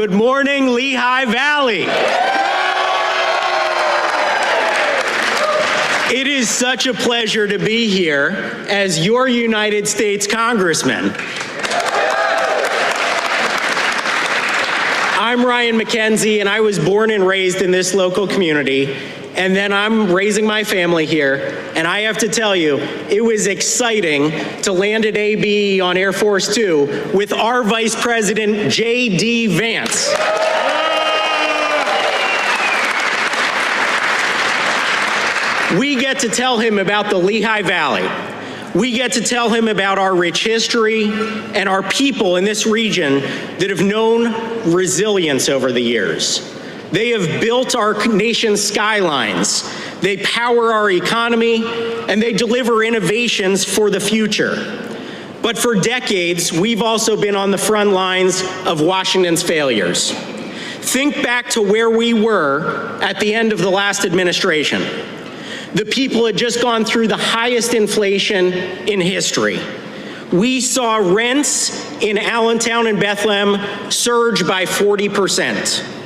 Good morning, Lehigh Valley. It is such a pleasure to be here as your United States Congressman. I'm Ryan McKenzie, and I was born and raised in this local community, and then I'm raising my family here, and I have to tell you, it was exciting to land at ABE on Air Force 2 with our Vice President, J.D. Vance. We get to tell him about the Lehigh Valley. We get to tell him about our rich history and our people in this region that have known resilience over the years. They have built our nation's skylines. They power our economy, and they deliver innovations for the future. But for decades, we've also been on the front lines of Washington's failures. Think back to where we were at the end of the last administration. The people had just gone through the highest inflation in history. We saw rents in Allentown and Bethlehem surge by 40%.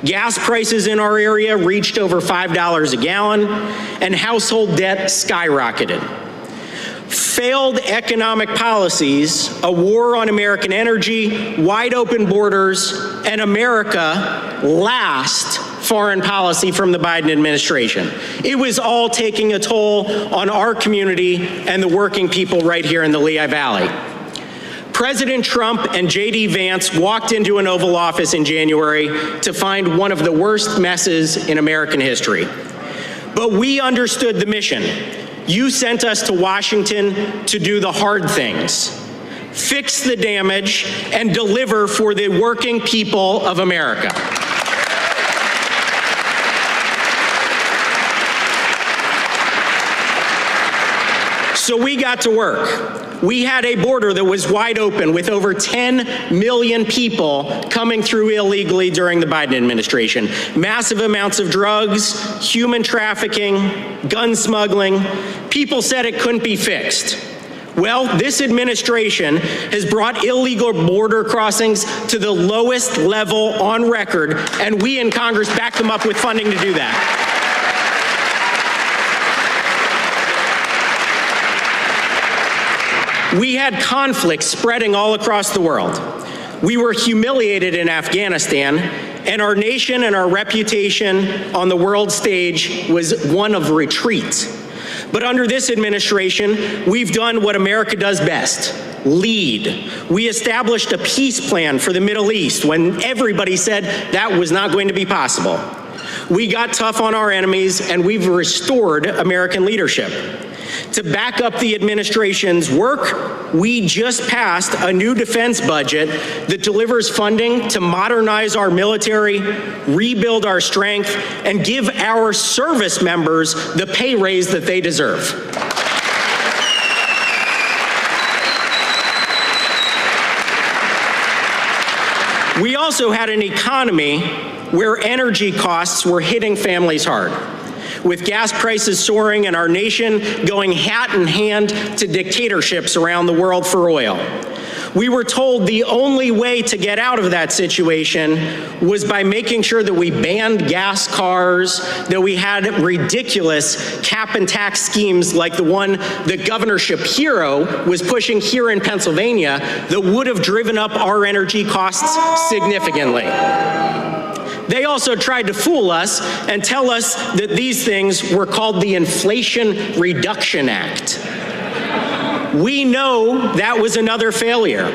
Gas prices in our area reached over $5 a gallon, and household debt skyrocketed. Failed economic policies, a war on American energy, wide open borders, and America last foreign policy from the Biden administration. It was all taking a toll on our community and the working people right here in the Lehigh Valley. President Trump and J.D. Vance walked into an Oval Office in January to find one of the worst messes in American history. But we understood the mission. You sent us to Washington to do the hard things, fix the damage, and deliver for the working people of America. So we got to work. We had a border that was wide open with over 10 million people coming through illegally during the Biden administration. Massive amounts of drugs, human trafficking, gun smuggling. People said it couldn't be fixed. Well, this administration has brought illegal border crossings to the lowest level on record, and we in Congress back them up with funding to do that. We had conflicts spreading all across the world. We were humiliated in Afghanistan, and our nation and our reputation on the world stage was one of retreat. But under this administration, we've done what America does best: lead. We established a peace plan for the Middle East when everybody said that was not going to be possible. We got tough on our enemies, and we've restored American leadership. To back up the administration's work, we just passed a new defense budget that delivers funding to modernize our military, rebuild our strength, and give our service members the pay raise that they deserve. We also had an economy where energy costs were hitting families hard, with gas prices soaring and our nation going hat in hand to dictatorships around the world for oil. We were told the only way to get out of that situation was by making sure that we banned gas cars, that we had ridiculous cap and tax schemes like the one that Governor Shapiro was pushing here in Pennsylvania that would have driven up our energy costs significantly. They also tried to fool us and tell us that these things were called the Inflation Reduction Act. We know that was another failure.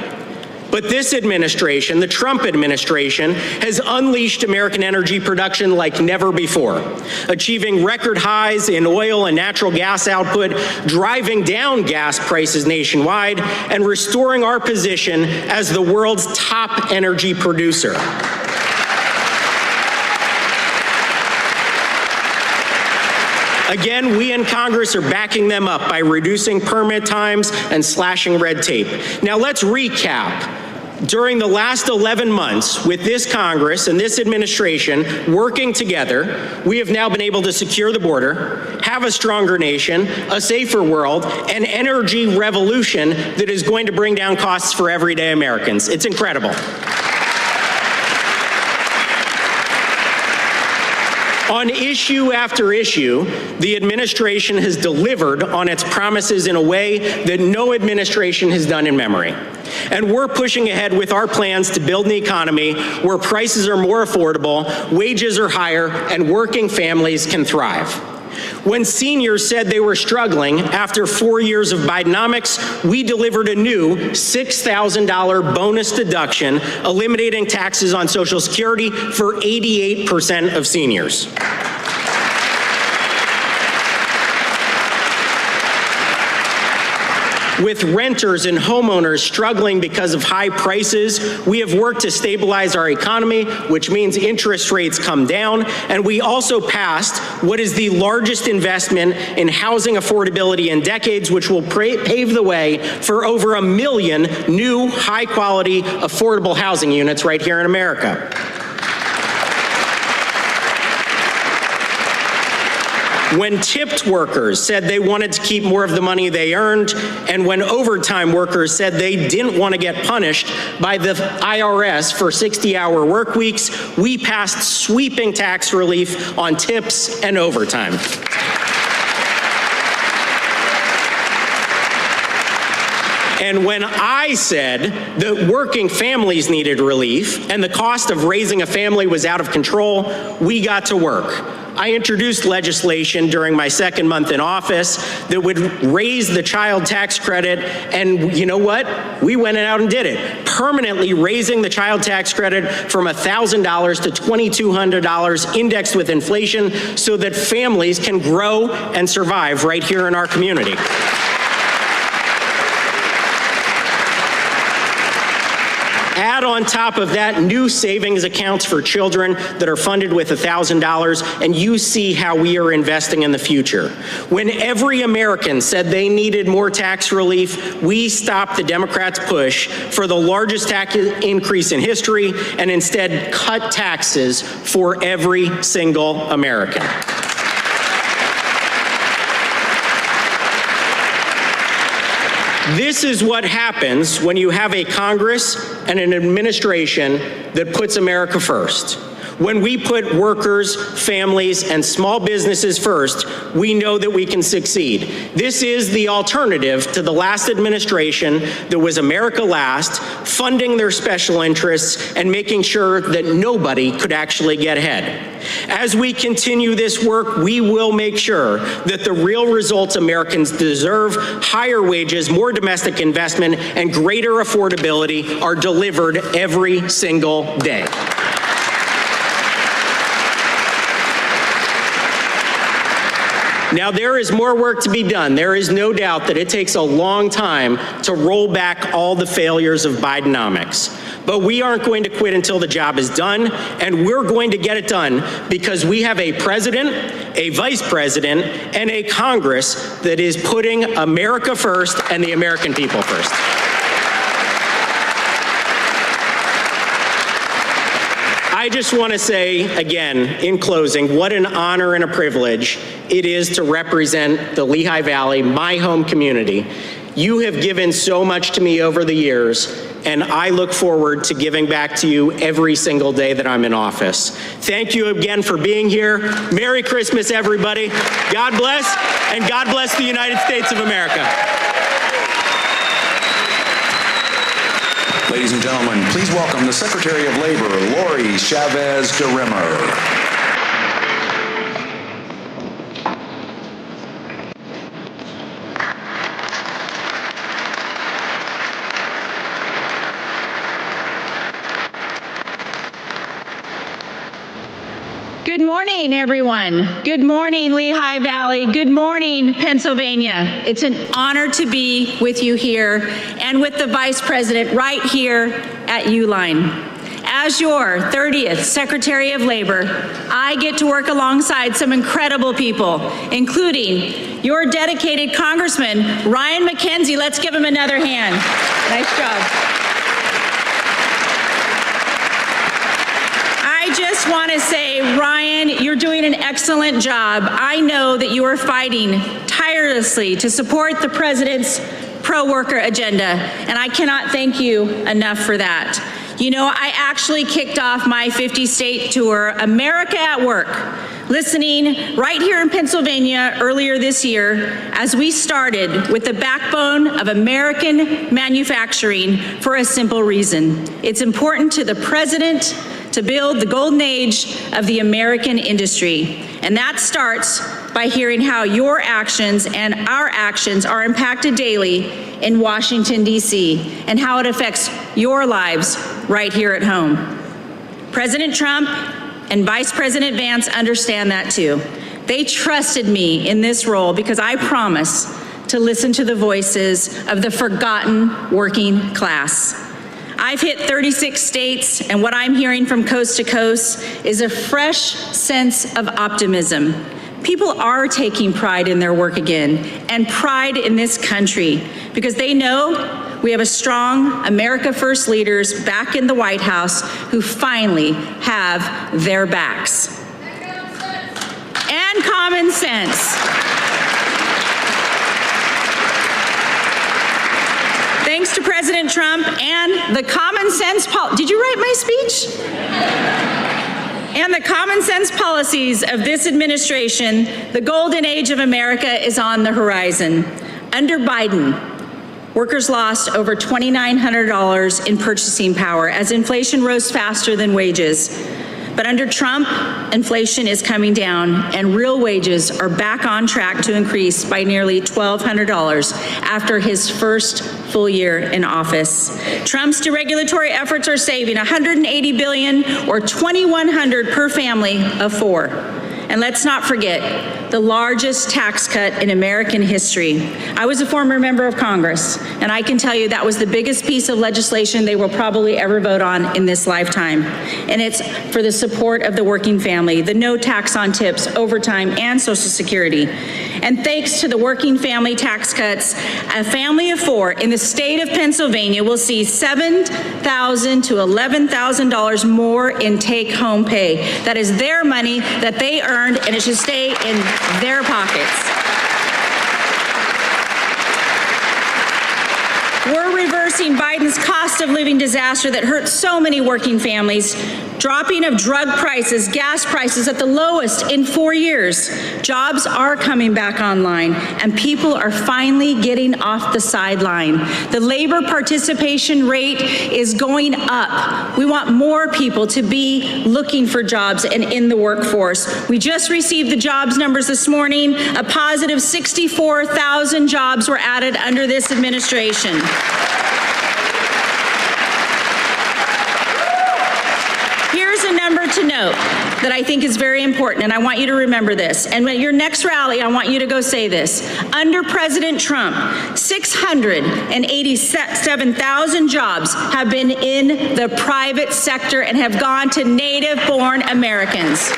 But this administration, the Trump administration, has unleashed American energy production like never before, achieving record highs in oil and natural gas output, driving down gas prices nationwide, and restoring our position as the world's top energy producer. Again, we in Congress are backing them up by reducing permit times and slashing red tape. Now let's recap. During the last 11 months, with this Congress and this administration working together, we have now been able to secure the border, have a stronger nation, a safer world, an energy revolution that is going to bring down costs for everyday Americans. It's incredible. On issue after issue, the administration has delivered on its promises in a way that no administration has done in memory. And we're pushing ahead with our plans to build an economy where prices are more affordable, wages are higher, and working families can thrive. When seniors said they were struggling after 4 years of Bidenomics, we delivered a new $6,000 bonus deduction, eliminating taxes on Social Security for 88% of seniors. With renters and homeowners struggling because of high prices, we have worked to stabilize our economy, which means interest rates come down, and we also passed what is the largest investment in housing affordability in decades, which will pave the way for over 1 million new, high-quality, affordable housing units right here in America. When tipped workers said they wanted to keep more of the money they earned, and when overtime workers said they didn't want to get punished by the IRS for 60-hour work weeks, we passed sweeping tax relief on tips and overtime. And when I said that working families needed relief and the cost of raising a family was out of control, we got to work. I introduced legislation during my second month in office that would raise the child tax credit, and you know what? We went out and did it, permanently raising the child tax credit from $1,000 to $2,200, indexed with inflation, so that families can grow and survive right here in our community. Add on top of that new savings accounts for children that are funded with $1,000, and you see how we are investing in the future. When every American said they needed more tax relief, we stopped the Democrats' push for the largest tax increase in history and instead cut taxes for every single American. This is what happens when you have a Congress and an administration that puts America first. When we put workers, families, and small businesses first, we know that we can succeed. This is the alternative to the last administration that was America last, funding their special interests and making sure that nobody could actually get ahead. As we continue this work, we will make sure that the real results Americans deserve, higher wages, more domestic investment, and greater affordability, are delivered every single day. Now, there is more work to be done. There is no doubt that it takes a long time to roll back all the failures of Bidenomics. But we aren't going to quit until the job is done, and we're going to get it done because we have a president, a vice president, and a Congress that is putting America first and the American people first. I just want to say again, in closing, what an honor and a privilege it is to represent the Lehigh Valley, my home community. You have given so much to me over the years, and I look forward to giving back to you every single day that I'm in office. Thank you again for being here. Merry Christmas, everybody. God bless, and God bless the United States of America. Ladies and gentlemen, please welcome the Secretary of Labor, Lori Chavez-DeRemer. Good morning, everyone. Good morning, Lehigh Valley. Good morning, Pennsylvania. It's an honor to be with you here and with the Vice President right here at Uline. As your 30th Secretary of Labor, I get to work alongside some incredible people, including your dedicated Congressman, Ryan McKenzie. Let's give him another hand. Nice job. I just want to say, Ryan, you're doing an excellent job. I know that you are fighting tirelessly to support the President's pro-worker agenda, and I cannot thank you enough for that. You know, I actually kicked off my 50-state tour, America at Work, listening right here in Pennsylvania earlier this year as we started with the backbone of American manufacturing for a simple reason. It's important to the president to build the golden age of the American industry. And that starts by hearing how your actions and our actions are impacted daily in Washington, D.C., and how it affects your lives right here at home. President Trump and Vice President Vance understand that too. They trusted me in this role because I promise to listen to the voices of the forgotten working class. I've hit 36 states, and what I'm hearing from coast to coast is a fresh sense of optimism. People are taking pride in their work again, and pride in this country, because they know we have a strong America First leaders back in the White House who finally have their backs. And common sense. Thanks to President Trump and the common sense did you write my speech? And the common sense policies of this administration, the golden age of America is on the horizon. Under Biden, workers lost over $2,900 in purchasing power as inflation rose faster than wages. But under Trump, inflation is coming down and real wages are back on track to increase by nearly $1,200 after his first full year in office. Trump's deregulatory efforts are saving $180 billion or $2,100 per family of four. And let's not forget the largest tax cut in American history. I was a former member of Congress, and I can tell you that was the biggest piece of legislation they will probably ever vote on in this lifetime. And it's for the support of the working family, the no tax on tips, overtime, and Social Security. And thanks to the working family tax cuts, a family of four in the state of Pennsylvania will see $7,000 to $11,000 more in take-home pay. That is their money that they earned, and it should stay in their pockets. We're reversing Biden's cost of living disaster that hurt so many working families, dropping of drug prices, gas prices at the lowest in 4 years. Jobs are coming back online, and people are finally getting off the sideline. The labor participation rate is going up. We want more people to be looking for jobs and in the workforce. We just received the jobs numbers this morning. A positive 64,000 jobs were added under this administration. Here's a number to note that I think is very important, and I want you to remember this. And at your next rally, I want you to go say this. Under President Trump, 687,000 jobs have been in the private sector and have gone to native-born Americans.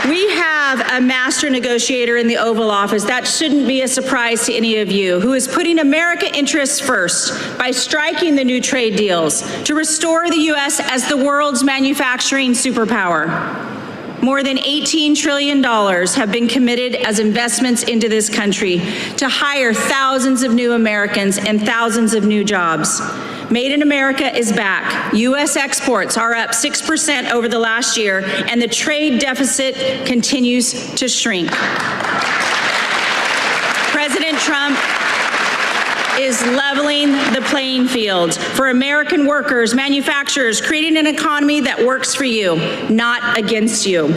We have a master negotiator in the Oval Office, that shouldn't be a surprise to any of you, who is putting America interests first by striking the new trade deals to restore the U.S. as the world's manufacturing superpower. More than $18 trillion have been committed as investments into this country to hire thousands of new Americans and thousands of new jobs. Made in America is back. U.S. exports are up 6% over the last year, and the trade deficit continues to shrink. President Trump is leveling the playing field for American workers, manufacturers, creating an economy that works for you, not against you.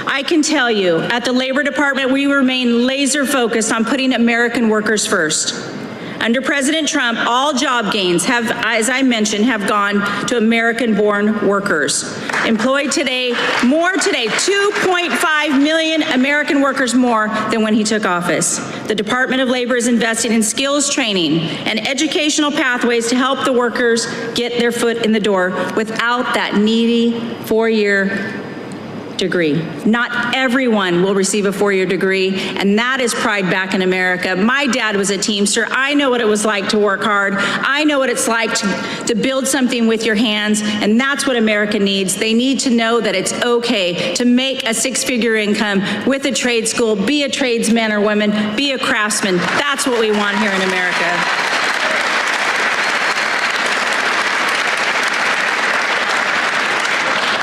I can tell you, at the Labor Department, we remain laser focused on putting American workers first. Under President Trump, all job gains have, as I mentioned, have gone to American-born workers. Employed today, 2.5 million American workers more than when he took office. The Department of Labor is investing in skills training and educational pathways to help the workers get their foot in the door without that needy 4-year degree. Not everyone will receive a four-year degree, and that is pride back in America. My dad was a Teamster. I know what it was like to work hard. I know what it's like to build something with your hands, and that's what America needs. They need to know that it's okay to make a six-figure income with a trade school, be a tradesman or woman, be a craftsman. That's what we want here in America.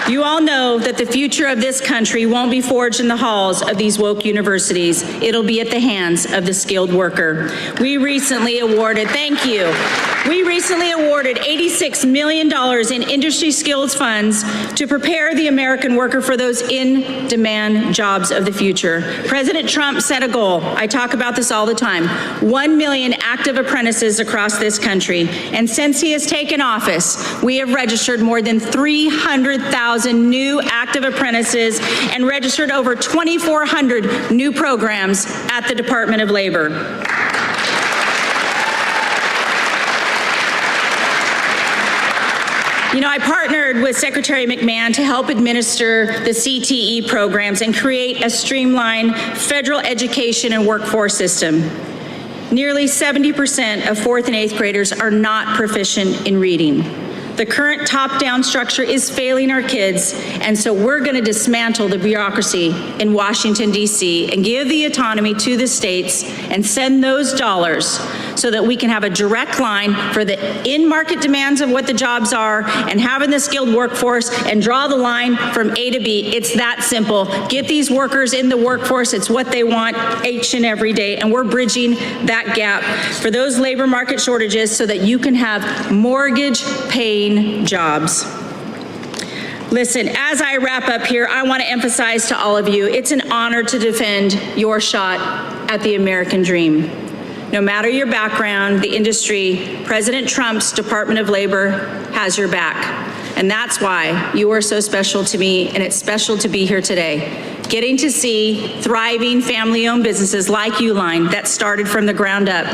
You all know that the future of this country won't be forged in the halls of these woke universities. It'll be at the hands of the skilled worker. We recently awarded $86 million in industry skills funds to prepare the American worker for those in-demand jobs of the future. President Trump set a goal. I talk about this all the time. 1 million active apprentices across this country. And since he has taken office, we have registered more than 300,000 new active apprentices and registered over 2,400 new programs at the Department of Labor. You know, I partnered with Secretary McMahon to help administer the CTE programs and create a streamlined federal education and workforce system. Nearly 70% of fourth and eighth graders are not proficient in reading. The current top-down structure is failing our kids, and so we're going to dismantle the bureaucracy in Washington, D.C., and give the autonomy to the states and send those dollars so that we can have a direct line for the in-market demands of what the jobs are and having the skilled workforce and draw the line from A to B. It's that simple. Get these workers in the workforce. It's what they want each and every day, and we're bridging that gap for those labor market shortages so that you can have mortgage-paid jobs. Listen, as I wrap up here, I want to emphasize to all of you, it's an honor to defend your shot at the American dream. No matter your background, the industry, President Trump's Department of Labor has your back. And that's why you are so special to me, and it's special to be here today. Getting to see thriving family-owned businesses like Uline that started from the ground up.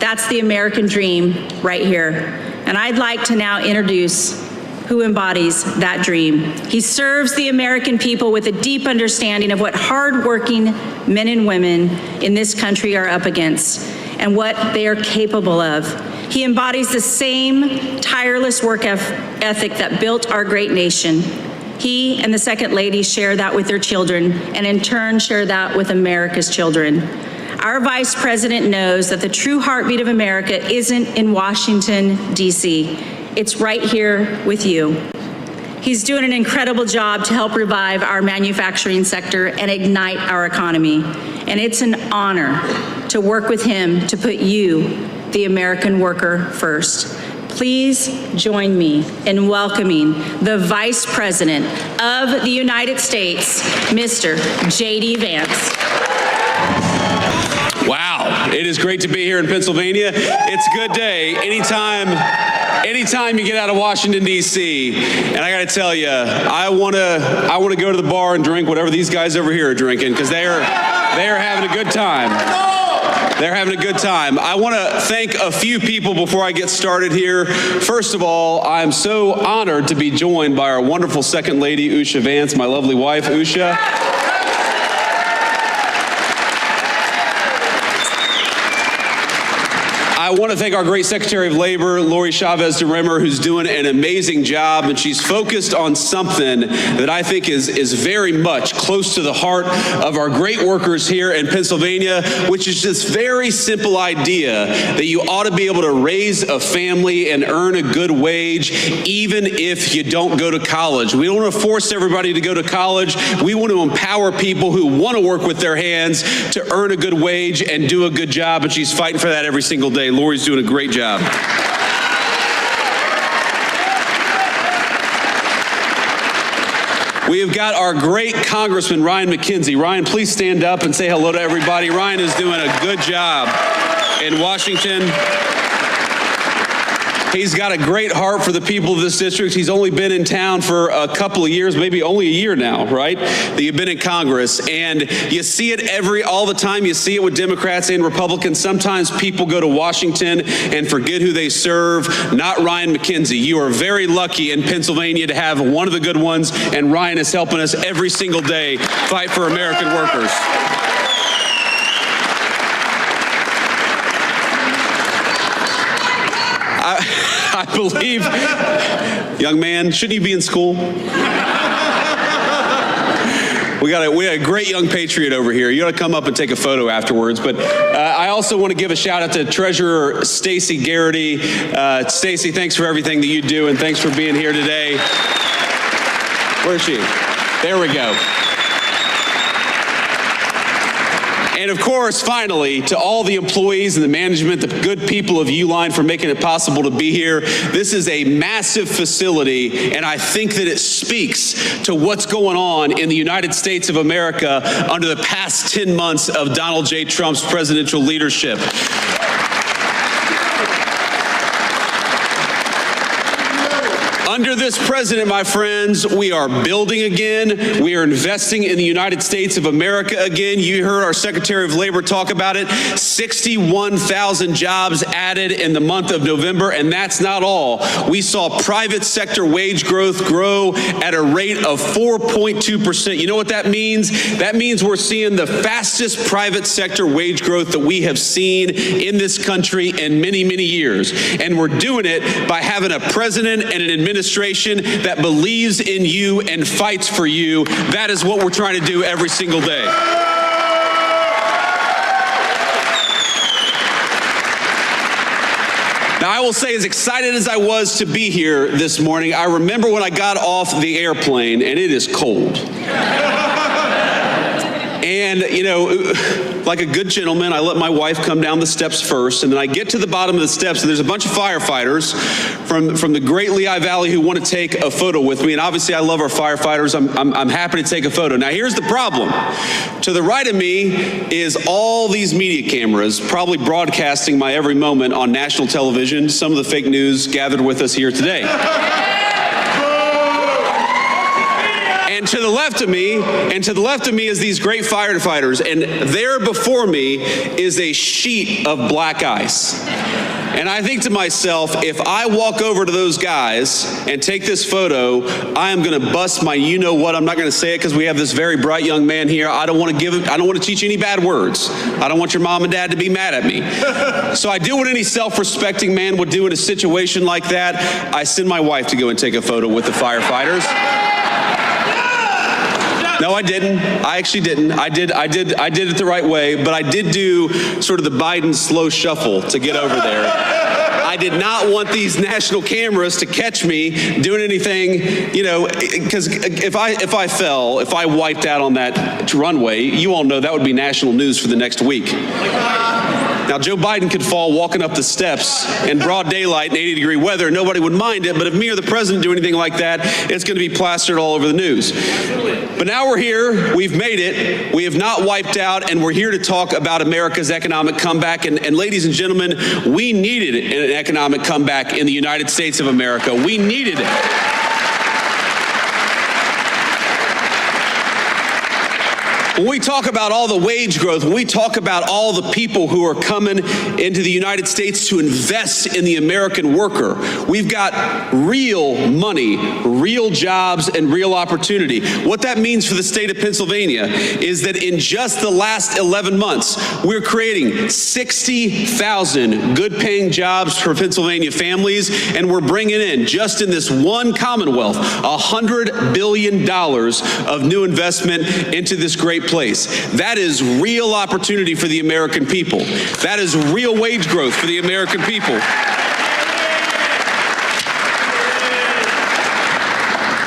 That's the American dream right here. And I'd like to now introduce who embodies that dream. He serves the American people with a deep understanding of what hardworking men and women in this country are up against and what they are capable of. He embodies the same tireless work ethic that built our great nation. He and the Second Lady share that with their children, and in turn share that with America's children. Our Vice President knows that the true heartbeat of America isn't in Washington, D.C. It's right here with you. He's doing an incredible job to help revive our manufacturing sector and ignite our economy. And it's an honor to work with him to put you, the American worker, first. Please join me in welcoming the Vice President of the United States, Mr. J.D. Vance. Wow, it is great to be here in Pennsylvania. It's a good day. Anytime you get out of Washington, D.C., and I got to tell you, I want to go to the bar and drink whatever these guys over here are drinking, because they are having a good time. They're having a good time. I want to thank a few people before I get started here. First of all, I'm so honored to be joined by our wonderful Second Lady, Usha Vance, my lovely wife, Usha. I want to thank our great Secretary of Labor, Lori Chavez-DeRemer, who's doing an amazing job, and she's focused on something that I think is very much close to the heart of our great workers here in Pennsylvania, which is this very simple idea that you ought to be able to raise a family and earn a good wage even if you don't go to college. We don't want to force everybody to go to college. We want to empower people who want to work with their hands to earn a good wage and do a good job, and she's fighting for that every single day. Lori's doing a great job. We have got our great Congressman, Ryan McKenzie. Ryan, please stand up and say hello to everybody. Ryan is doing a good job in Washington. He's got a great heart for the people of this district. He's only been in town for a couple of years, maybe only a year now, right? That you've been in Congress. And you see it all the time. You see it with Democrats and Republicans. Sometimes people go to Washington and forget who they serve. Not Ryan McKenzie. You are very lucky in Pennsylvania to have one of the good ones, and Ryan is helping us every single day fight for American workers. I believe, young man, shouldn't you be in school? We had a great young patriot over here. You ought to come up and take a photo afterwards. But I also want to give a shout out to Treasurer Stacey Garrity. Stacey, thanks for everything that you do, and thanks for being here today. Where is she? There we go. And of course, finally, to all the employees and the management, the good people of Uline for making it possible to be here. This is a massive facility, and I think that it speaks to what's going on in the United States of America under the past 10 months of Donald J. Trump's presidential leadership. Under this president, my friends, we are building again. We are investing in the United States of America again. You heard our Secretary of Labor talk about it. 61,000 jobs added in the month of November, and that's not all. We saw private sector wage growth grow at a rate of 4.2%. You know what that means? That means we're seeing the fastest private sector wage growth that we have seen in this country in many, many years. And we're doing it by having a president and an administration that believes in you and fights for you. That is what we're trying to do every single day. Now, I will say, as excited as I was to be here this morning, I remember when I got off the airplane, and it is cold. And, you know, like a good gentleman, I let my wife come down the steps first, and then I get to the bottom of the steps, and there's a bunch of firefighters from the great Lehigh Valley who want to take a photo with me. And obviously, I love our firefighters. I'm happy to take a photo. Now, here's the problem. To the right of me is all these media cameras, probably broadcasting my every moment on national television. Some of the fake news gathered with us here today. And to the left of me is these great firefighters, and there before me is a sheet of black ice. And I think to myself, if I walk over to those guys and take this photo, I am going to bust my you-know-what. I'm not going to say it because we have this very bright young man here. I don't want to teach you any bad words. I don't want your mom and dad to be mad at me. So I do what any self-respecting man would do in a situation like that. I send my wife to go and take a photo with the firefighters. No, I didn't. I actually didn't. I did it the right way, but I did do sort of the Biden slow shuffle to get over there. I did not want these national cameras to catch me doing anything, you know, because if I wiped out on that runway, you all know that would be national news for the next week. Now, Joe Biden could fall walking up the steps in broad daylight in 80-degree weather. Nobody would mind it, but if me or the president do anything like that, it's going to be plastered all over the news. But now we're here. We've made it. We have not wiped out, and we're here to talk about America's economic comeback. And ladies and gentlemen, we needed an economic comeback in the United States of America. We needed it. When we talk about all the wage growth, when we talk about all the people who are coming into the United States to invest in the American worker, we've got real money, real jobs, and real opportunity. What that means for the state of Pennsylvania is that in just the last 11 months, we're creating 60,000 good-paying jobs for Pennsylvania families, and we're bringing in, just in this one Commonwealth, $100 billion of new investment into this great place. That is real opportunity for the American people. That is real wage growth for the American people.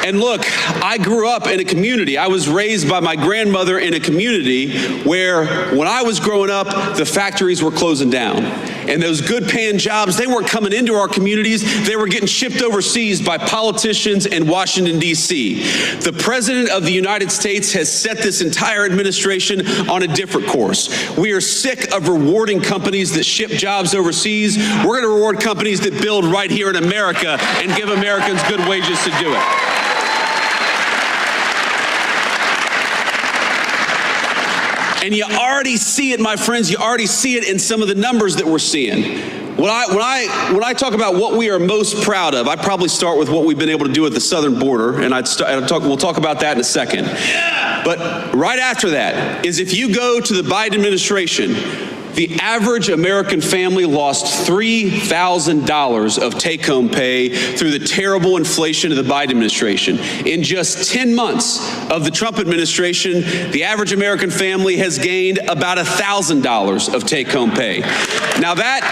And look, I grew up in a community. I was raised by my grandmother in a community where, when I was growing up, the factories were closing down. And those good paying jobs, they weren't coming into our communities. They were getting shipped overseas by politicians in Washington, D.C. The President of the United States has set this entire administration on a different course. We are sick of rewarding companies that ship jobs overseas. We're going to reward companies that build right here in America and give Americans good wages to do it. And you already see it, my friends. You already see it in some of the numbers that we're seeing. When I talk about what we are most proud of, I probably start with what we've been able to do at the southern border, and we'll talk about that in a second. But right after that is if you go to the Biden administration, the average American family lost $3,000 of take-home pay through the terrible inflation of the Biden administration. In just 10 months of the Trump administration, the average American family has gained about $1,000 of take-home pay. Now that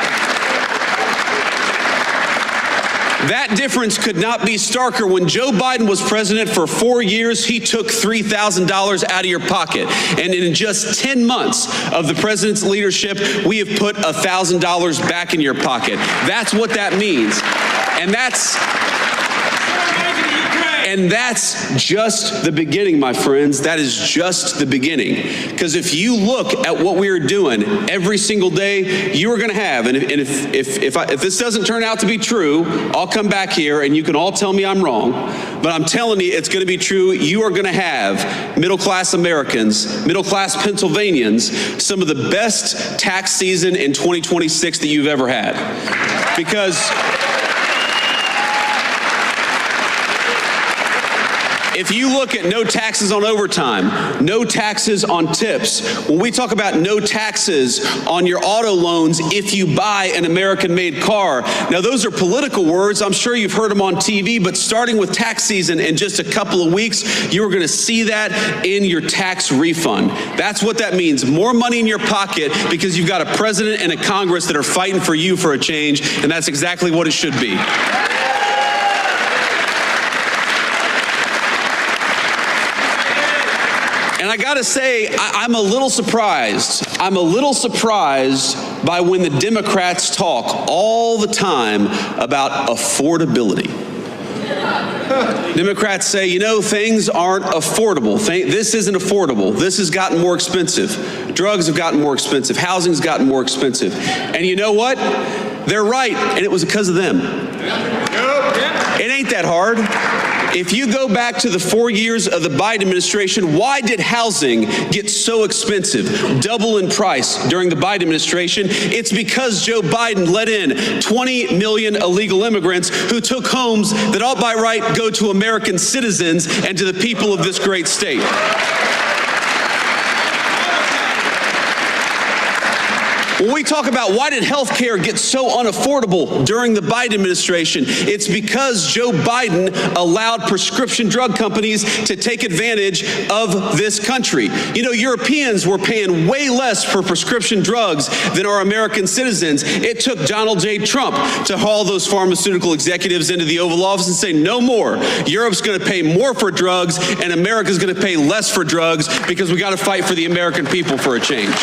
difference could not be starker. When Joe Biden was president for 4 years, he took $3,000 out of your pocket. And in just 10 months of the president's leadership, we have put $1,000 back in your pocket. That's what that means. And that's just the beginning, my friends. That is just the beginning. Because if you look at what we are doing every single day, you are going to have, and if this doesn't turn out to be true, I'll come back here and you can all tell me I'm wrong. But I'm telling you, it's going to be true. You are going to have middle-class Americans, middle-class Pennsylvanians, some of the best tax season in 2026 that you've ever had. Because if you look at no taxes on overtime, no taxes on tips, when we talk about no taxes on your auto loans if you buy an American-made car, now those are political words. I'm sure you've heard them on TV, but starting with tax season in just a couple of weeks, you're going to see that in your tax refund. That's what that means. More money in your pocket because you've got a president and a Congress that are fighting for you for a change, and that's exactly what it should be. And I gotta say, I'm a little surprised. I'm a little surprised by when the Democrats talk all the time about affordability. Democrats say, you know, things aren't affordable. This isn't affordable. This has gotten more expensive. Drugs have gotten more expensive. Housing's gotten more expensive. And you know what? They're right, and it was because of them. It ain't that hard. If you go back to the 4 years of the Biden administration, why did housing get so expensive, double in price during the Biden administration? It's because Joe Biden let in 20 million illegal immigrants who took homes that ought by right go to American citizens and to the people of this great state. When we talk about why did health care get so unaffordable during the Biden administration, it's because Joe Biden allowed prescription drug companies to take advantage of this country. You know, Europeans were paying way less for prescription drugs than our American citizens. It took Donald J. Trump to haul those pharmaceutical executives into the Oval Office and say, no more. Europe's going to pay more for drugs and America's going to pay less for drugs because we got to fight for the American people for a change.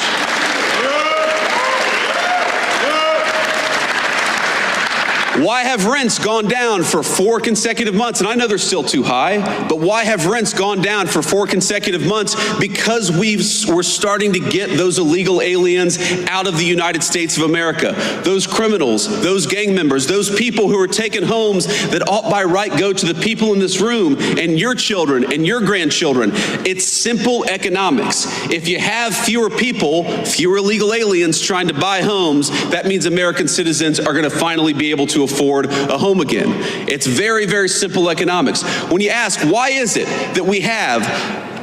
Why have rents gone down for 4 consecutive months? And I know they're still too high, but why have rents gone down for 4 consecutive months? Because we're starting to get those illegal aliens out of the United States of America. Those criminals, those gang members, those people who are taking homes that ought by right go to the people in this room and your children and your grandchildren. It's simple economics. If you have fewer people, fewer illegal aliens trying to buy homes, that means American citizens are going to finally be able to afford a home again. It's very, very simple economics. When you ask, why is it that we have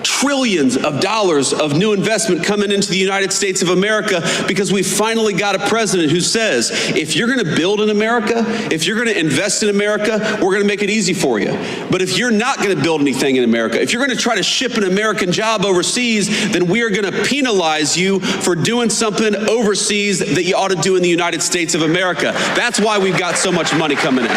trillions of dollars of new investment coming into the United States of America? Because we finally got a president who says, if you're going to build in America, if you're going to invest in America, we're going to make it easy for you. But if you're not going to build anything in America, if you're going to try to ship an American job overseas, then we are going to penalize you for doing something overseas that you ought to do in the United States of America. That's why we've got so much money coming in.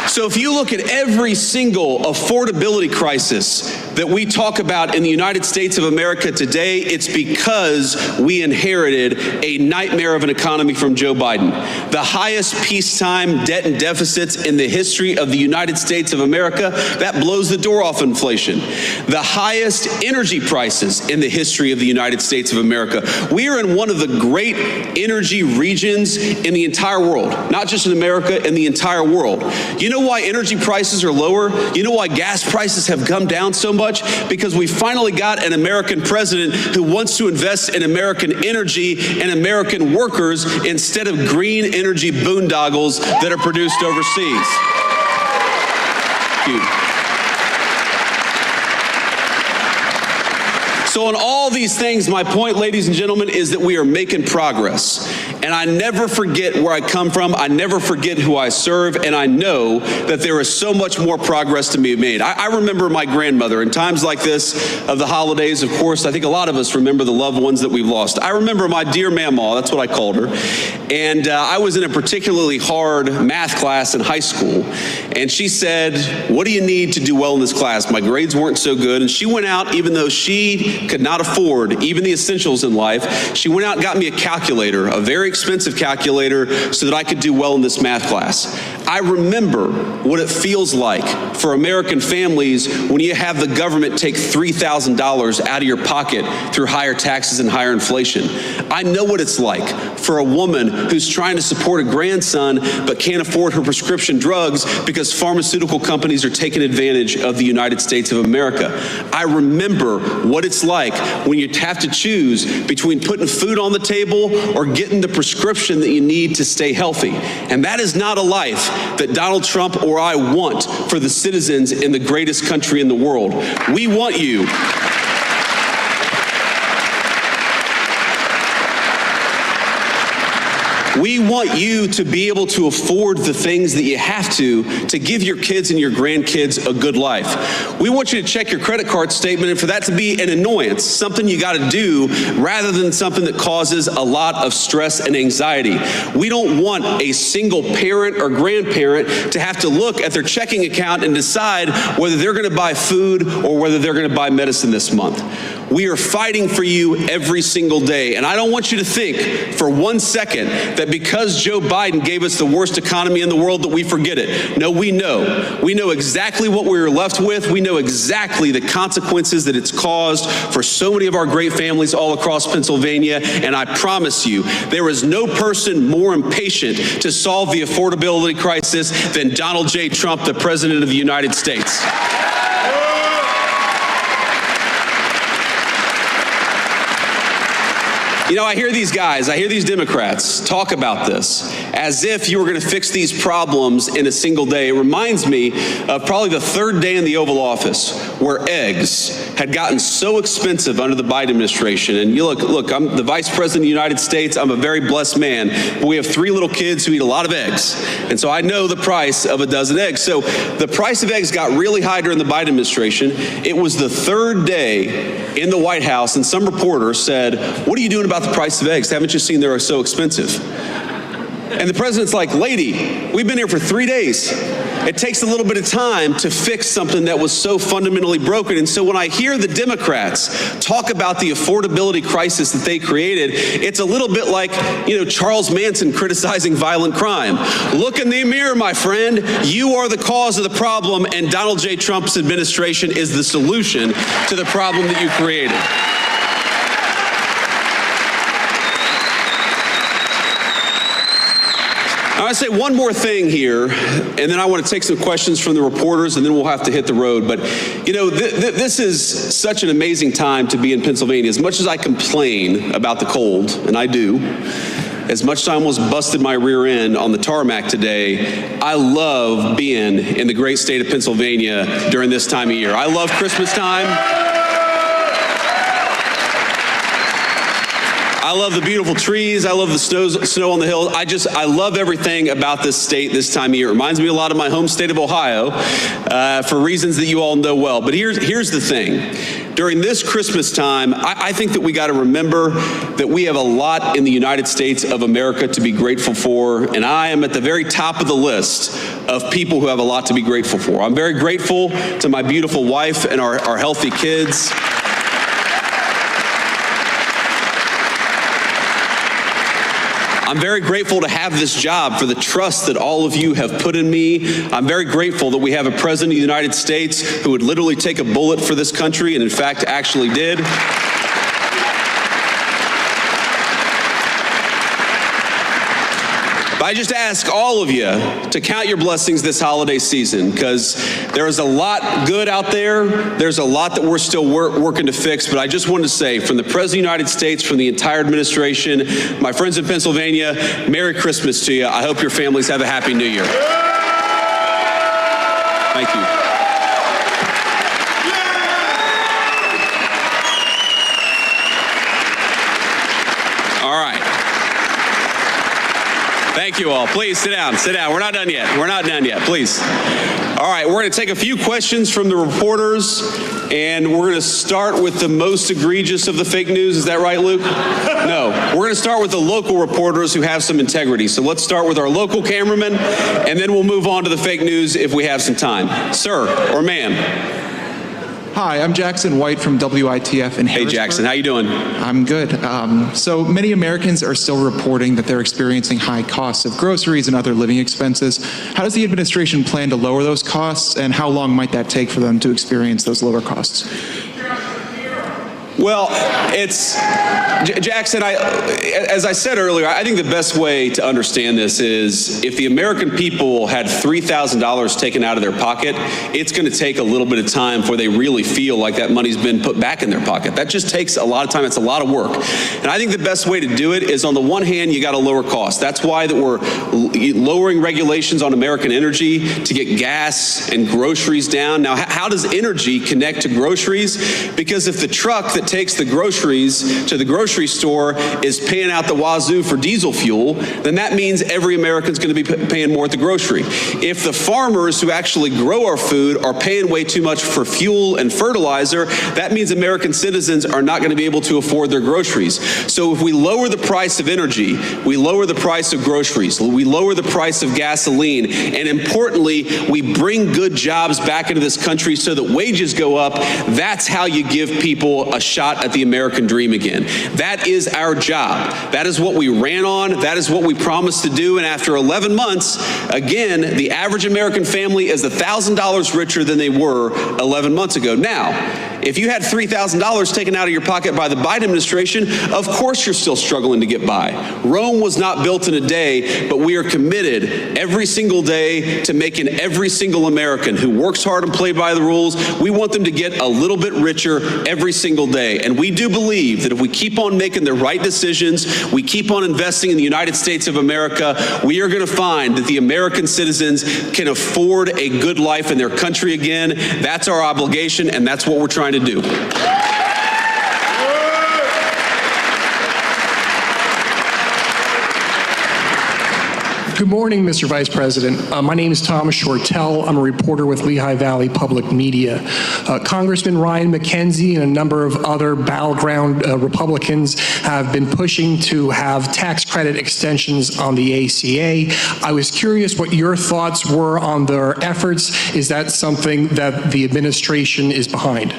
So if you look at every single affordability crisis that we talk about in the United States of America today, it's because we inherited a nightmare of an economy from Joe Biden. The highest peacetime debt and deficits in the history of the United States of America. That blows the door off inflation. The highest energy prices in the history of the United States of America. We are in one of the great energy regions in the entire world, not just in America, in the entire world. You know why energy prices are lower? You know why gas prices have come down so much? Because we finally got an American president who wants to invest in American energy and American workers instead of green energy boondoggles that are produced overseas. Thank you. So on all these things, my point, ladies and gentlemen, is that we are making progress. And I never forget where I come from. I never forget who I serve. And I know that there is so much more progress to be made. I remember my grandmother in times like this of the holidays. Of course, I think a lot of us remember the loved ones that we've lost. I remember my dear Mamaw, that's what I called her. And I was in a particularly hard math class in high school. And she said, "What do you need to do well in this class?" My grades weren't so good. And she went out, even though she could not afford even the essentials in life, she went out and got me a calculator, a very expensive calculator, so that I could do well in this math class. I remember what it feels like for American families when you have the government take $3,000 out of your pocket through higher taxes and higher inflation. I know what it's like for a woman who's trying to support a grandson but can't afford her prescription drugs because pharmaceutical companies are taking advantage of the United States of America. I remember what it's like when you have to choose between putting food on the table or getting the prescription that you need to stay healthy. And that is not a life that Donald Trump or I want for the citizens in the greatest country in the world. We want you. We want you to be able to afford the things that you have to give your kids and your grandkids a good life. We want you to check your credit card statement and for that to be an annoyance, something you got to do rather than something that causes a lot of stress and anxiety. We don't want a single parent or grandparent to have to look at their checking account and decide whether they're going to buy food or whether they're going to buy medicine this month. We are fighting for you every single day. And I don't want you to think for 1 second that because Joe Biden gave us the worst economy in the world that we forget it. No, we know. We know exactly what we were left with. We know exactly the consequences that it's caused for so many of our great families all across Pennsylvania. And I promise you, there is no person more impatient to solve the affordability crisis than Donald J. Trump, the President of the United States. You know, I hear these guys, I hear these Democrats talk about this as if you were going to fix these problems in a single day. It reminds me of probably the third day in the Oval Office where eggs had gotten so expensive under the Biden administration. And you look, I'm the Vice President of the United States. I'm a very blessed man. But we have 3 little kids who eat a lot of eggs. And so I know the price of a dozen eggs. So the price of eggs got really high during the Biden administration. It was the third day in the White House, and some reporter said, "What are you doing about the price of eggs? Haven't you seen they're so expensive?" And the president's like, "Lady, we've been here for 3 days. It takes a little bit of time to fix something that was so fundamentally broken." And so when I hear the Democrats talk about the affordability crisis that they created, it's a little bit like, Charles Manson criticizing violent crime. Look in the mirror, my friend. You are the cause of the problem, and Donald J. Trump's administration is the solution to the problem that you created. I want to say one more thing here, and then I want to take some questions from the reporters, and then we'll have to hit the road. But, this is such an amazing time to be in Pennsylvania. As much as I complain about the cold, and I do, as much as I almost busted my rear end on the tarmac today, I love being in the great state of Pennsylvania during this time of year. I love Christmas time. I love the beautiful trees. I love the snow on the hills. I love everything about this state this time of year. It reminds me a lot of my home state of Ohio for reasons that you all know well. But here's the thing. During this Christmas time, I think that we got to remember that we have a lot in the United States of America to be grateful for. And I am at the very top of the list of people who have a lot to be grateful for. I'm very grateful to my beautiful wife and our healthy kids. I'm very grateful to have this job, for the trust that all of you have put in me. I'm very grateful that we have a president of the United States who would literally take a bullet for this country, and in fact actually did. I just ask all of you to count your blessings this holiday season, because there is a lot good out there. There's a lot that we're still working to fix. But I just wanted to say, from the President of the United States, from the entire administration, my friends in Pennsylvania, Merry Christmas to you. I hope your families have a Happy New Year. Thank you. Thank you all. Please sit down. Sit down. We're not done yet. We're not done yet. Please. All right. We're going to take a few questions from the reporters, and we're going to start with the most egregious of the fake news. Is that right, Luke? No. We're going to start with the local reporters who have some integrity. So let's start with our local cameraman, and then we'll move on to the fake news if we have some time. Sir or ma'am? Hi, I'm Jackson White from WITF in Harrisburg. Hey, Jackson, how you doing? I'm good. So many Americans are still reporting that they're experiencing high costs of groceries and other living expenses. How does the administration plan to lower those costs, and how long might that take for them to experience those lower costs? Well, it's, Jackson, as I said earlier, I think the best way to understand this is if the American people had $3,000 taken out of their pocket, it's going to take a little bit of time before they really feel like that money's been put back in their pocket. That just takes a lot of time. It's a lot of work. And I think the best way to do it is, on the one hand, you got to lower costs. That's why that we're lowering regulations on American energy to get gas and groceries down. Now, how does energy connect to groceries? Because if the truck that takes the groceries to the grocery store is paying out the wazoo for diesel fuel, then that means every American's going to be paying more at the grocery. If the farmers who actually grow our food are paying way too much for fuel and fertilizer, that means American citizens are not going to be able to afford their groceries. So if we lower the price of energy, we lower the price of groceries, we lower the price of gasoline, and importantly, we bring good jobs back into this country so that wages go up. That's how you give people a shot at the American dream again. That is our job. That is what we ran on. That is what we promised to do. And after 11 months, again, the average American family is $1,000 richer than they were 11 months ago. Now, if you had $3,000 taken out of your pocket by the Biden administration, of course you're still struggling to get by. Rome was not built in a day, but we are committed every single day to making every single American who works hard and plays by the rules, we want them to get a little bit richer every single day. And we do believe that if we keep on making the right decisions, we keep on investing in the United States of America, we are going to find that the American citizens can afford a good life in their country again. That's our obligation, and that's what we're trying to do. Good morning, Mr. Vice President. My name is Thomas Shortell. I'm a reporter with Lehigh Valley Public Media. Congressman Ryan McKenzie and a number of other battleground Republicans have been pushing to have tax credit extensions on the ACA. I was curious what your thoughts were on their efforts. Is that something that the administration is behind?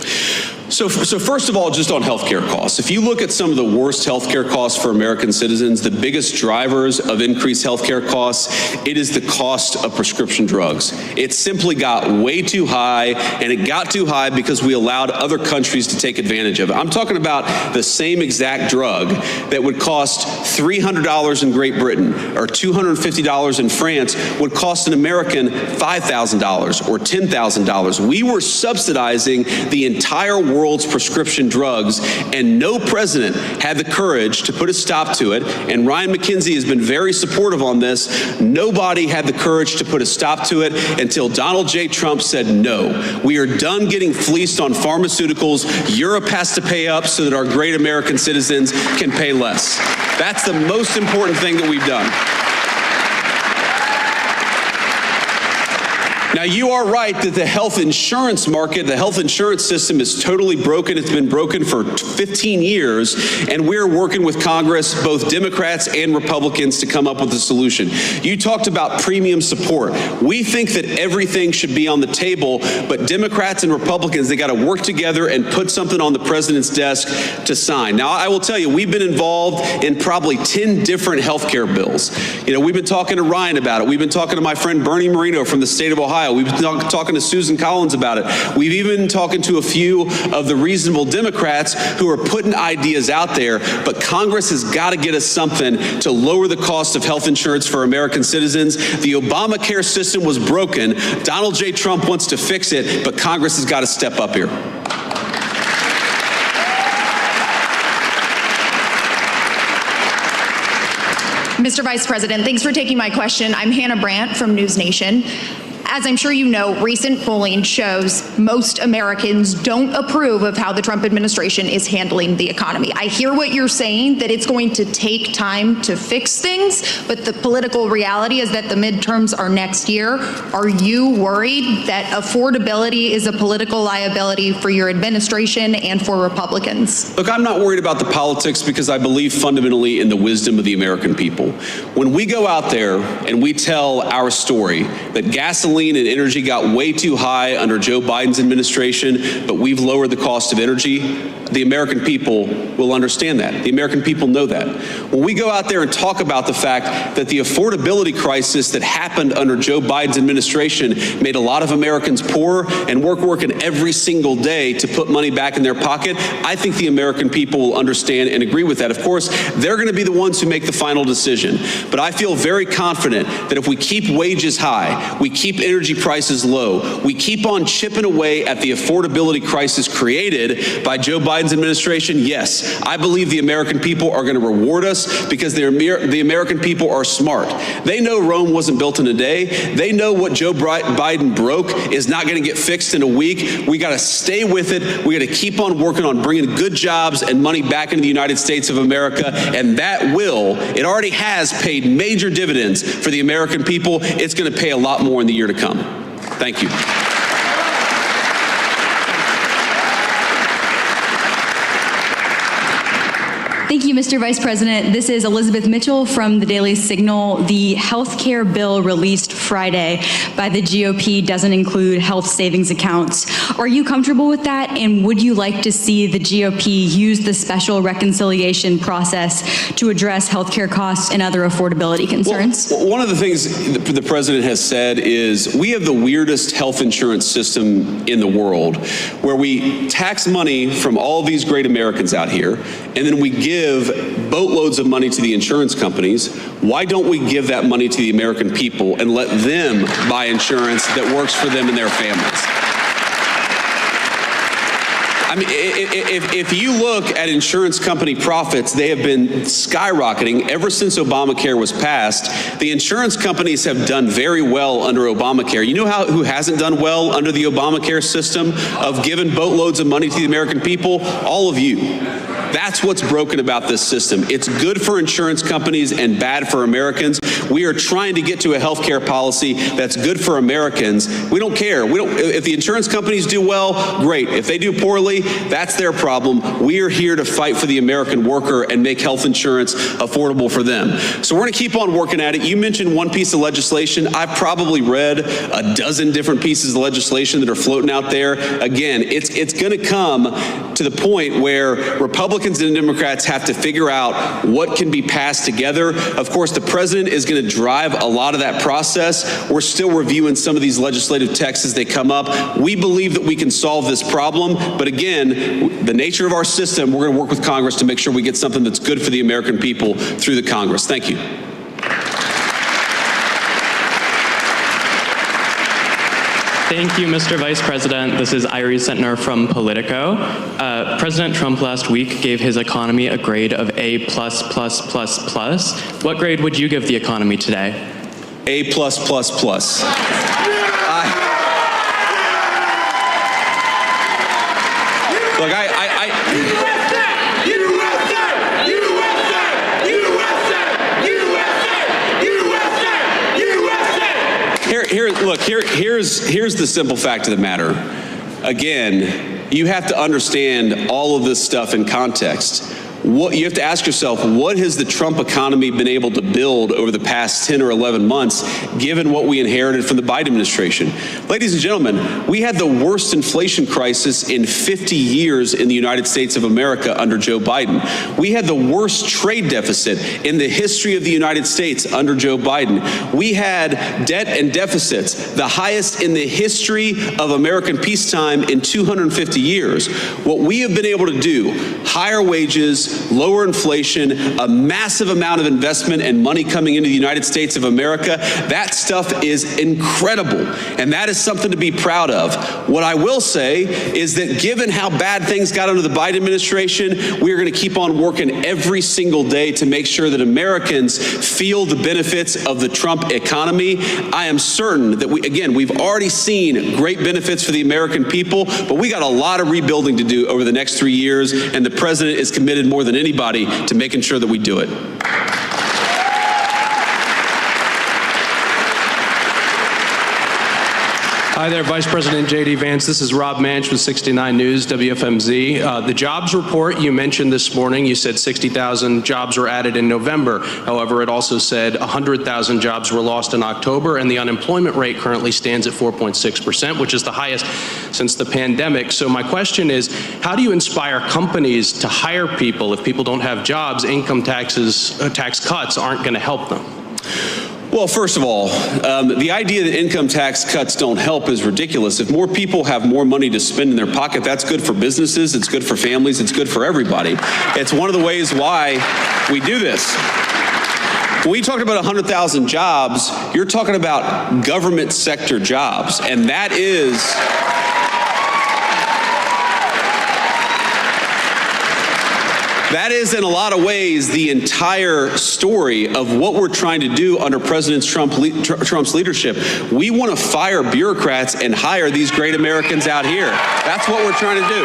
So first of all, just on healthcare costs, if you look at some of the worst healthcare costs for American citizens, the biggest drivers of increased healthcare costs, it is the cost of prescription drugs. It simply got way too high, and it got too high because we allowed other countries to take advantage of it. I'm talking about the same exact drug that would cost $300 in Great Britain or $250 in France would cost an American $5,000 or $10,000. We were subsidizing the entire world's prescription drugs, and no president had the courage to put a stop to it. And Ryan McKenzie has been very supportive on this. Nobody had the courage to put a stop to it until Donald J. Trump said no. We are done getting fleeced on pharmaceuticals. Europe has to pay up so that our great American citizens can pay less. That's the most important thing that we've done. Now, you are right that the health insurance market, the health insurance system is totally broken. It's been broken for 15 years, and we're working with Congress, both Democrats and Republicans, to come up with a solution. You talked about premium support. We think that everything should be on the table, but Democrats and Republicans, they got to work together and put something on the president's desk to sign. Now, I will tell you, we've been involved in probably 10 different health care bills. You know, we've been talking to Ryan about it. We've been talking to my friend Bernie Moreno from the state of Ohio. We've been talking to Susan Collins about it. We've even been talking to a few of the reasonable Democrats who are putting ideas out there, but Congress has got to get us something to lower the cost of health insurance for American citizens. The Obamacare system was broken. Donald J. Trump wants to fix it, but Congress has got to step up here. Mr. Vice President, thanks for taking my question. I'm Hannah Brandt from News Nation. As I'm sure you know, recent polling shows most Americans don't approve of how the Trump administration is handling the economy. I hear what you're saying, that it's going to take time to fix things, but the political reality is that the midterms are next year. Are you worried that affordability is a political liability for your administration and for Republicans? Look, I'm not worried about the politics because I believe fundamentally in the wisdom of the American people. When we go out there and we tell our story that gasoline and energy got way too high under Joe Biden's administration, but we've lowered the cost of energy, the American people will understand that. The American people know that. When we go out there and talk about the fact that the affordability crisis that happened under Joe Biden's administration made a lot of Americans poorer and working every single day to put money back in their pocket, I think the American people will understand and agree with that. Of course, they're going to be the ones who make the final decision. But I feel very confident that if we keep wages high, we keep energy prices low, we keep on chipping away at the affordability crisis created by Joe Biden's administration, yes, I believe the American people are going to reward us because the American people are smart. They know Rome wasn't built in a day. They know what Joe Biden broke is not going to get fixed in a week. We got to stay with it. We got to keep on working on bringing good jobs and money back into the United States of America, and that it already has paid major dividends for the American people. It's going to pay a lot more in the year to come. Thank you. Thank you, Mr. Vice President. This is Elizabeth Mitchell from the Daily Signal. The health care bill released Friday by the GOP doesn't include health savings accounts. Are you comfortable with that? And would you like to see the GOP use the special reconciliation process to address health care costs and other affordability concerns? Well, one of the things the president has said is we have the weirdest health insurance system in the world, where we tax money from all of these great Americans out here, and then we give boatloads of money to the insurance companies. Why don't we give that money to the American people and let them buy insurance that works for them and their families? I mean, if you look at insurance company profits, they have been skyrocketing ever since Obamacare was passed. The insurance companies have done very well under Obamacare. You know who hasn't done well under the Obamacare system of giving boatloads of money to the American people? All of you. That's what's broken about this system. It's good for insurance companies and bad for Americans. We are trying to get to a health care policy that's good for Americans. We don't care. If the insurance companies do well, great. If they do poorly, that's their problem. We are here to fight for the American worker and make health insurance affordable for them. So we're going to keep on working at it. You mentioned one piece of legislation. I've probably read a dozen different pieces of legislation that are floating out there. Again, it's going to come to the point where Republicans and Democrats have to figure out what can be passed together. Of course, the president is going to drive a lot of that process. We're still reviewing some of these legislative texts as they come up. We believe that we can solve this problem, but again, the nature of our system, we're going to work with Congress to make sure we get something that's good for the American people through the Congress. Thank you. Thank you, Mr. Vice President. This is Irie Sentner from Politico. President Trump last week gave his economy a grade of A++++. What grade would you give the economy today? A+++. here's the simple fact of the matter. Again, you have to understand all of this stuff in context. You have to ask yourself, what has the Trump economy been able to build over the past 10 or 11 months, given what we inherited from the Biden administration? Ladies and gentlemen, we had the worst inflation crisis in 50 years in the United States of America under Joe Biden. We had the worst trade deficit in the history of the United States under Joe Biden. We had debt and deficits, the highest in the history of American peacetime in 250 years. What we have been able to do, higher wages, lower inflation, a massive amount of investment and money coming into the United States of America, that stuff is incredible. And that is something to be proud of. What I will say is that given how bad things got under the Biden administration, we are going to keep on working every single day to make sure that Americans feel the benefits of the Trump economy. I am certain that we've already seen great benefits for the American people, but we got a lot of rebuilding to do over the next 3 years, and the president is committed more than anybody to making sure that we do it. Hi there, Vice President J.D. Vance. This is Rob Manch with 69 News, WFMZ. The jobs report you mentioned this morning, you said 60,000 jobs were added in November. However, it also said 100,000 jobs were lost in October, and the unemployment rate currently stands at 4.6%, which is the highest since the pandemic. So my question is, how do you inspire companies to hire people if people don't have jobs? Income tax cuts aren't going to help them. Well, first of all, the idea that income tax cuts don't help is ridiculous. If more people have more money to spend in their pocket, that's good for businesses, it's good for families, it's good for everybody. It's one of the ways why we do this. When you talk about 100,000 jobs, you're talking about government sector jobs, and that is in a lot of ways the entire story of what we're trying to do under President Trump's leadership. We want to fire bureaucrats and hire these great Americans out here. That's what we're trying to do.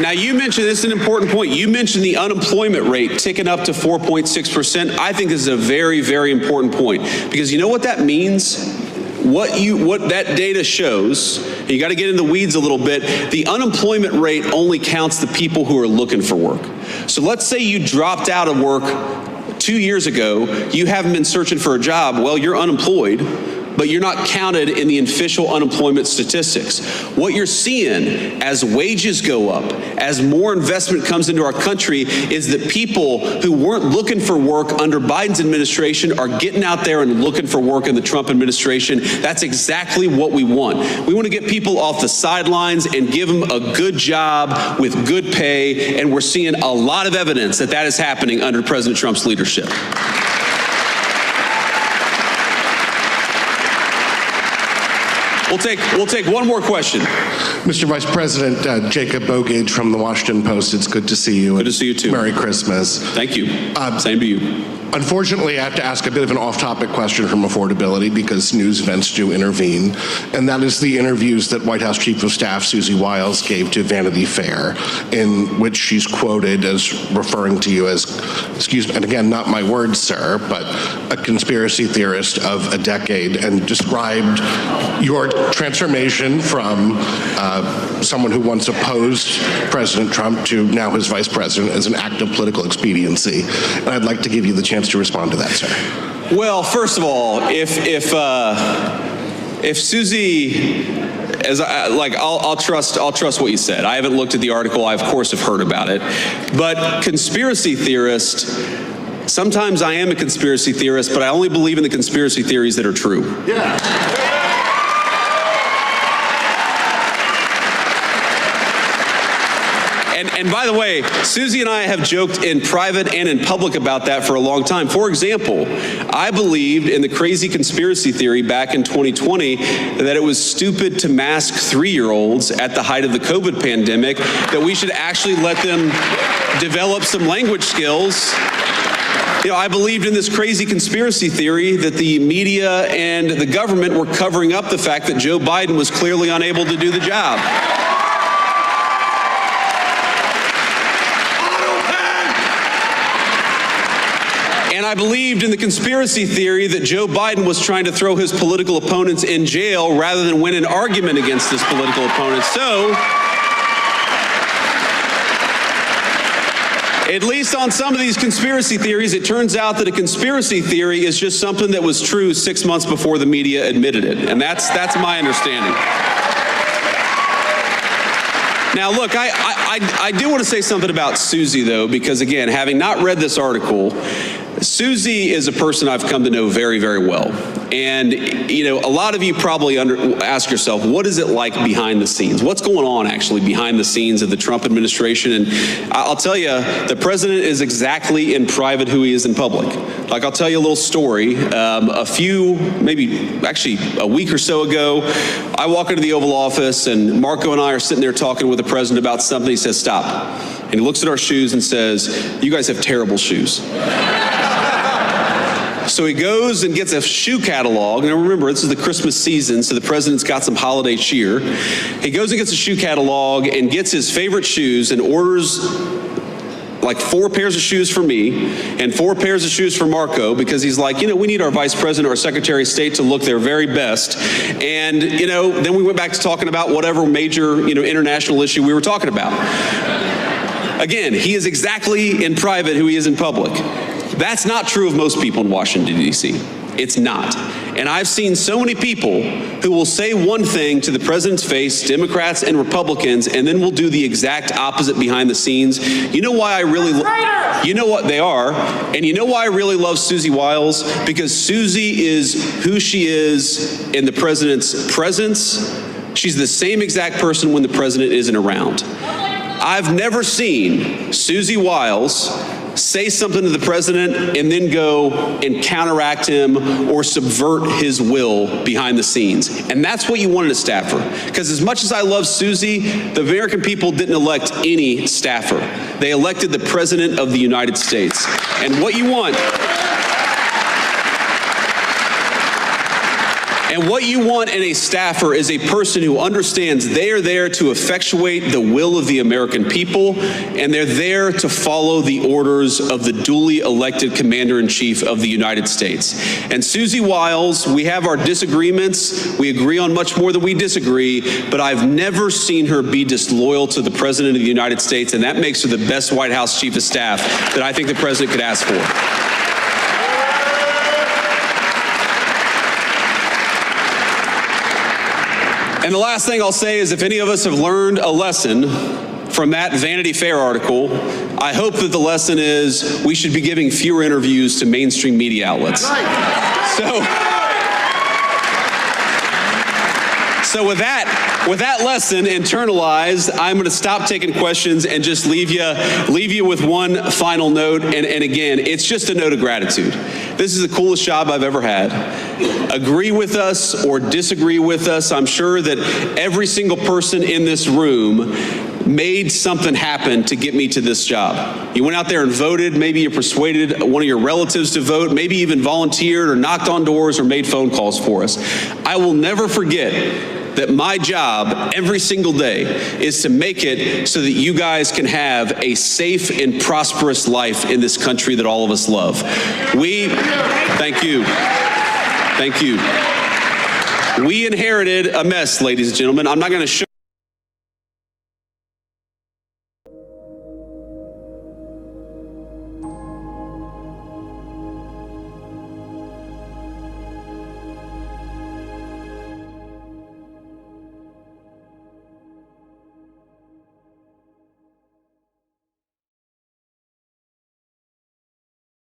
Now, you mentioned, this is an important point, you mentioned the unemployment rate ticking up to 4.6%. I think this is a very, very important point, because you know what that means? What that data shows, and you got to get in the weeds a little bit, the unemployment rate only counts the people who are looking for work. So let's say you dropped out of work 2 years ago, you haven't been searching for a job, well, you're unemployed, but you're not counted in the official unemployment statistics. What you're seeing as wages go up, as more investment comes into our country, is that people who weren't looking for work under Biden's administration are getting out there and looking for work in the Trump administration. That's exactly what we want. We want to get people off the sidelines and give them a good job with good pay, and we're seeing a lot of evidence that that is happening under President Trump's leadership. We'll take one more question. Mr. Vice President, Jacob Bogage from the Washington Post. It's good to see you. Good to see you too. Merry Christmas. Thank you. Same to you. Unfortunately, I have to ask a bit of an off-topic question from affordability because news events do intervene, and that is the interviews that White House Chief of Staff Susie Wiles gave to Vanity Fair, in which she's quoted as referring to you as, excuse me, and again, not my words, sir, but a conspiracy theorist of a decade, and described your transformation from someone who once opposed President Trump to now his vice president as an act of political expediency. And I'd like to give you the chance to respond to that, sir. Well, first of all, if Susie, I'll trust what you said. I haven't looked at the article. I of course have heard about it, but conspiracy theorist. Sometimes I am a conspiracy theorist, but I only believe in the conspiracy theories that are true. Yeah. And by the way, Susie and I have joked in private and in public about that for a long time. For example, I believed in the crazy conspiracy theory back in 2020 that it was stupid to mask 3-year-olds at the height of the COVID pandemic, that we should actually let them develop some language skills. You know, I believed in this crazy conspiracy theory that the media and the government were covering up the fact that Joe Biden was clearly unable to do the job. And I believed in the conspiracy theory that Joe Biden was trying to throw his political opponents in jail rather than win an argument against his political opponents. So, at least on some of these conspiracy theories, it turns out that a conspiracy theory is just something that was true 6 months before the media admitted it. And that's my understanding. Now, look, I do want to say something about Susie, though, because, again, having not read this article, Susie is a person I've come to know very, very well. And, you know, a lot of you probably ask yourself, what is it like behind the scenes? What's going on actually behind the scenes of the Trump administration? And I'll tell you, the president is exactly in private who he is in public. Like, I'll tell you a little story. Actually a week or so ago, I walk into the Oval Office and Marco and I are sitting there talking with the president about something. He says, stop. And he looks at our shoes and says, you guys have terrible shoes. So he goes and gets a shoe catalog. Now remember, this is the Christmas season, so the president's got some holiday cheer. He goes and gets a shoe catalog and gets his favorite shoes and orders like 4 pairs of shoes for me and 4 pairs of shoes for Marco, because he's like, you know, we need our vice president or secretary of state to look their very best. And, you know, then we went back to talking about whatever major, you know, international issue we were talking about. Again, he is exactly in private who he is in public. That's not true of most people in Washington, D.C. It's not. And I've seen so many people who will say one thing to the president's face, Democrats and Republicans, and then will do the exact opposite behind the scenes. You know why I really, you know what they are, and you know why I really love Susie Wiles? Because Susie is who she is in the president's presence. She's the same exact person when the president isn't around. I've never seen Susie Wiles say something to the president and then go and counteract him or subvert his will behind the scenes. And that's what you want in a staffer. Because as much as I love Susie, the American people didn't elect any staffer. They elected the President of the United States. And what you want... And what you want in a staffer is a person who understands they are there to effectuate the will of the American people, and they're there to follow the orders of the duly elected Commander-in-Chief of the United States. And Susie Wiles, we have our disagreements. We agree on much more than we disagree, but I've never seen her be disloyal to the President of the United States, and that makes her the best White House Chief of Staff that I think the President could ask for. And the last thing I'll say is, if any of us have learned a lesson from that Vanity Fair article, I hope that the lesson is we should be giving fewer interviews to mainstream media outlets. So with that lesson internalized, I'm going to stop taking questions and just leave you with one final note. And again, it's just a note of gratitude. This is the coolest job I've ever had. Agree with us or disagree with us, I'm sure that every single person in this room made something happen to get me to this job. You went out there and voted. Maybe you persuaded one of your relatives to vote. Maybe even volunteered or knocked on doors or made phone calls for us. I will never forget that my job every single day is to make it so that you guys can have a safe and prosperous life in this country that all of us love. Thank you. Thank you. We inherited a mess, ladies and gentlemen. I'm not going to show